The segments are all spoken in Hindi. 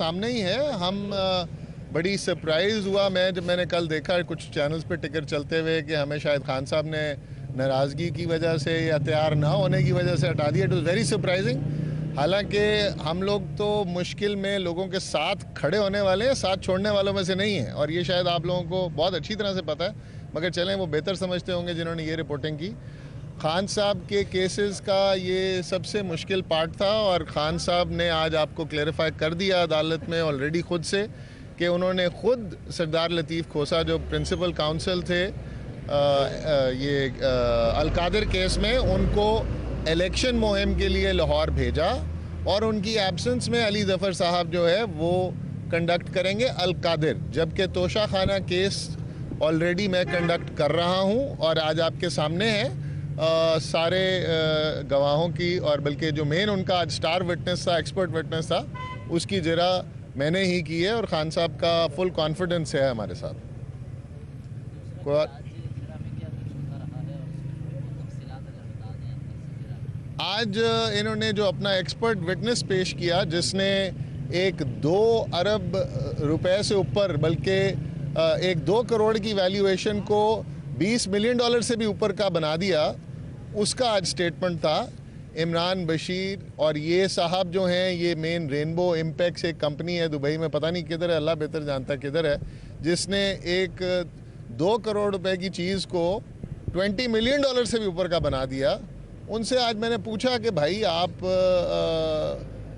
सामने ही है। हम बड़ी सरप्राइज़ हुआ मैं जब मैंने कल देखा कुछ चैनल्स पे टिकर चलते हुए कि हमें शायद खान साहब ने नाराज़गी की वजह से या तैयार ना होने की वजह से हटा दिया। It was very surprising. हालांकि हम लोग तो मुश्किल में लोगों के साथ खड़े होने वाले हैं, साथ छोड़ने वालों में से नहीं हैं, और ये शायद आप लोगों को बहुत अच्छी तरह से पता है, मगर चलें वो बेहतर समझते होंगे जिन्होंने ये रिपोर्टिंग की। खान साहब के केसेस का ये सबसे मुश्किल पार्ट था, और खान साहब ने आज आपको क्लेरिफाई कर दिया अदालत में ऑलरेडी खुद से कि उन्होंने खुद सरदार लतीफ़ खोसा जो प्रिंसिपल काउंसिल थे अलकादिर केस में, उनको इलेक्शन मुहिम के लिए लाहौर भेजा, और उनकी एब्सेंस में अली ज़फ़र साहब जो है वो कंडक्ट करेंगे अलकादिर, जबकि तोशा खाना केस ऑलरेडी मैं कंडक्ट कर रहा हूँ और आज आपके सामने है सारे गवाहों की, और बल्कि जो मेन उनका आज स्टार विटनेस था, एक्सपर्ट विटनेस था, उसकी जरा मैंने ही की है, और खान साहब का फुल कॉन्फिडेंस है हमारे साथ। आज इन्होंने जो अपना एक्सपर्ट विटनेस पेश किया, जिसने एक 2 अरब रुपए से ऊपर, बल्कि एक 2 करोड़ की वैल्यूएशन को $20 मिलियन से भी ऊपर का बना दिया, उसका आज स्टेटमेंट था। इमरान बशीर और ये साहब जो हैं, ये मेन रेनबो इम्पैक्ट्स एक कंपनी है दुबई में, पता नहीं किधर है, अल्लाह बेहतर जानता है किधर है, जिसने एक 2 करोड़ रुपए की चीज़ को $20 मिलियन से भी ऊपर का बना दिया। उनसे आज मैंने पूछा कि भाई आप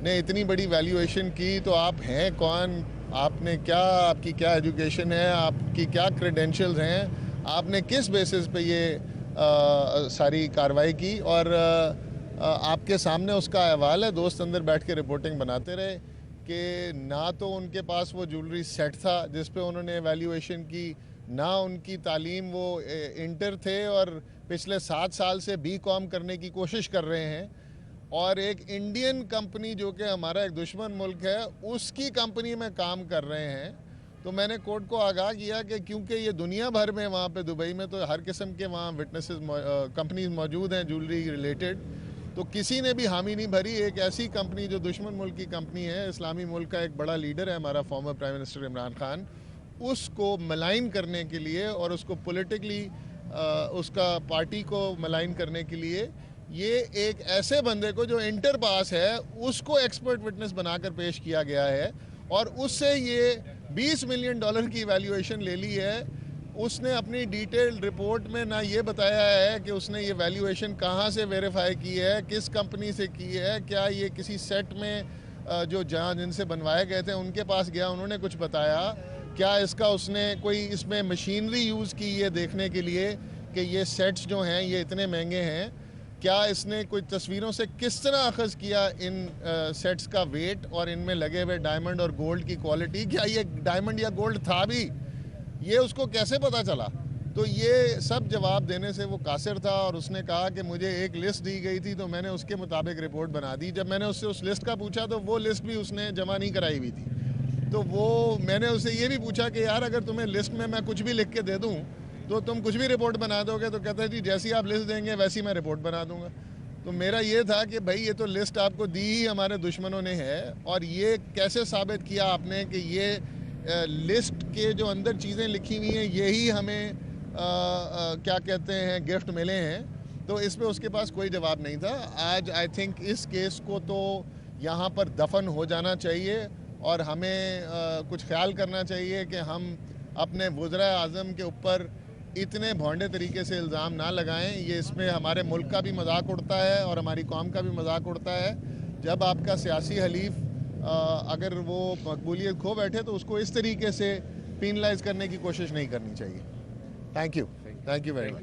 ने इतनी बड़ी वैल्यूएशन की तो आप हैं कौन, आपने क्या, आपकी क्या एजुकेशन है, आपकी क्या क्रेडेंशियल्स हैं, आपने किस बेसिस पे ये सारी कार्रवाई की, और आपके सामने उसका अहवाल है। दोस्त अंदर बैठ के रिपोर्टिंग बनाते रहे कि ना तो उनके पास वो ज्वेलरी सेट था जिस पे उन्होंने वैल्यूएशन की, ना उनकी तालीम वो इंटर थे और पिछले 7 साल से BCom करने की कोशिश कर रहे हैं, और एक इंडियन कंपनी जो कि हमारा एक दुश्मन मुल्क है उसकी कंपनी में काम कर रहे हैं। तो मैंने कोर्ट को आगाह किया कि क्योंकि ये दुनिया भर में वहाँ पे दुबई में तो हर किस्म के वहाँ विटनेसेस कंपनीज मौजूद हैं ज्वेलरी रिलेटेड, तो किसी ने भी हामी नहीं भरी। एक ऐसी कंपनी जो दुश्मन मुल्क की कंपनी है, इस्लामी मुल्क का एक बड़ा लीडर है हमारा former prime minister Imran Khan, उसको मलाइन करने के लिए और उसको पॉलिटिकली उसका पार्टी को मलाइन करने के लिए, ये एक ऐसे बंदे को जो इंटर पास है उसको एक्सपर्ट विटनेस बनाकर पेश किया गया है, और उससे ये $20 मिलियन की वैल्यूएशन ले ली है। उसने अपनी डिटेल्ड रिपोर्ट में ना ये बताया है कि उसने ये वैल्यूएशन कहाँ से वेरीफाई की है, किस कंपनी से की है, क्या ये किसी सेट में जो जहाँ जिनसे बनवाए गए थे उनके पास गया, उन्होंने कुछ बताया, क्या इसका उसने कोई इसमें मशीनरी यूज़ की ये देखने के लिए कि ये सेट्स जो हैं ये इतने महंगे हैं, क्या इसने कोई तस्वीरों से किस तरह अखज़ किया इन सेट्स का वेट और इनमें लगे हुए डायमंड और गोल्ड की क्वालिटी, क्या ये डायमंड या गोल्ड था भी, ये उसको कैसे पता चला। तो ये सब जवाब देने से वो कासिर था, और उसने कहा कि मुझे एक लिस्ट दी गई थी तो मैंने उसके मुताबिक रिपोर्ट बना दी। जब मैंने उससे उस लिस्ट का पूछा तो वो लिस्ट भी उसने जमा नहीं कराई हुई थी। तो वो मैंने उससे ये भी पूछा कि यार अगर तुम्हें लिस्ट में मैं कुछ भी लिख के दे दूँ तो तुम कुछ भी रिपोर्ट बना दोगे, तो कहता है जी जैसी आप लिस्ट देंगे वैसी मैं रिपोर्ट बना दूंगा। तो मेरा ये था कि भाई ये तो लिस्ट आपको दी ही हमारे दुश्मनों ने है, और ये कैसे साबित किया आपने कि ये लिस्ट के जो अंदर चीज़ें लिखी हुई हैं यही हमें क्या कहते हैं गिफ्ट मिले हैं। तो इस पे उसके पास कोई जवाब नहीं था। आज आई थिंक इस केस को तो यहाँ पर दफन हो जाना चाहिए, और हमें कुछ ख्याल करना चाहिए कि हम अपने वज़ीर आज़म के ऊपर इतने भोंडे तरीके से इल्ज़ाम ना लगाएं। ये इसमें हमारे मुल्क का भी मजाक उड़ता है और हमारी कौम का भी मजाक उड़ता है। जब आपका सियासी हलीफ अगर वो मकबूलियत खो बैठे तो उसको इस तरीके से पीनलाइज करने की कोशिश नहीं करनी चाहिए। Thank you very much.